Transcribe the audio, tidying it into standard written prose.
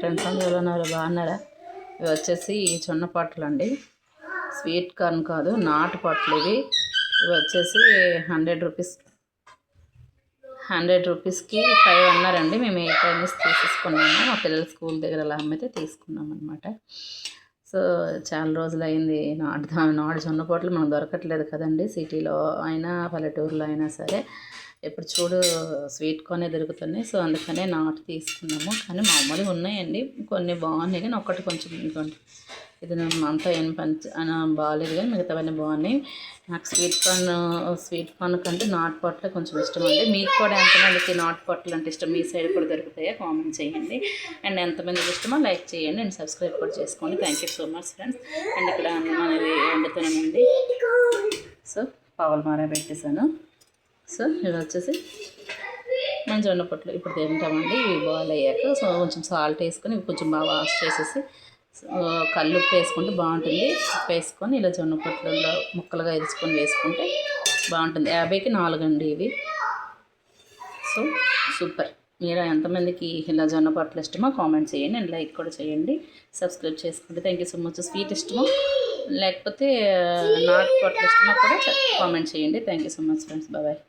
Friends అందరూ ఎలా ఉన్నారు, బాగున్నారా? ఇవి వచ్చేసి జొన్న పొట్లు అండి, స్వీట్ కార్న్ కాదు, నాటు పొట్లు ఇవి. ఇవి వచ్చేసి 100 రూపీస్కి 5 అన్నారండి. మేము 8 అనేసి తీసేసుకున్నాము. మా పిల్లల స్కూల్ దగ్గర అలా అమ్మితే తీసుకున్నాం అనమాట. సో చాలా రోజులు అయింది. నాటు జొన్న పొట్లు మనకు దొరకట్లేదు కదండి, సిటీలో అయినా పల్లెటూరులో అయినా సరే. ఇప్పుడు చూడు స్వీట్ కార్నే దొరుకుతున్నాయి. సో అందుకనే నాటు తీసుకున్నాము. కానీ మామూలుగా ఉన్నాయండి, కొన్ని బాగున్నాయి. కానీ ఒక్కటి కొంచెం ఇంకోండి ఇది అంతా ఏం బాగాలేదు, కానీ మిగతావన్నీ బాగున్నాయి. నాకు స్వీట్ కార్న్ కంటే నాటు పొట్లే కొంచెం ఇష్టం అండి. మీకు కూడా ఎంతమందికి నాటు పొట్లు అంటే ఇష్టం, మీ సైడ్ కూడా దొరుకుతాయో కామెంట్ చేయండి. అండ్ ఎంతమందికి ఇష్టమో లైక్ చేయండి అండ్ సబ్స్క్రైబ్ కూడా చేసుకోండి. Thank you so much friends. And ఇక్కడ అన్నం అనేది వండుతున్నానండి. సో పావులు మారా పెట్టేశాను. సో ఇవి వచ్చేసి మన జొన్న పొట్లు ఇప్పుడు తింటామండి. ఇవి బాయిల్ అయ్యాక సో కొంచెం సాల్ట్ వేసుకొని ఇవి కొంచెం బాగా వాష్ చేసేసి కల్లుప్పు వేసుకుంటే బాగుంటుంది. ఉప్పు వేసుకొని ఇలా జొన్న పొట్లలో ముక్కలుగా వేసుకొని వేసుకుంటే బాగుంటుంది. 50కి 4 అండి ఇవి. So super. మీరు ఎంతమందికి ఇలా జొన్న పొట్లు ఇష్టమో కామెంట్ చేయండి అండ్ లైక్ కూడా చేయండి, సబ్స్క్రైబ్ చేసుకోండి. Thank you so much. Sweet ఇష్టమో లేకపోతే నాటు పొట్లు ఇష్టమో కూడా కామెంట్ చేయండి. Thank you so much friends. Bye.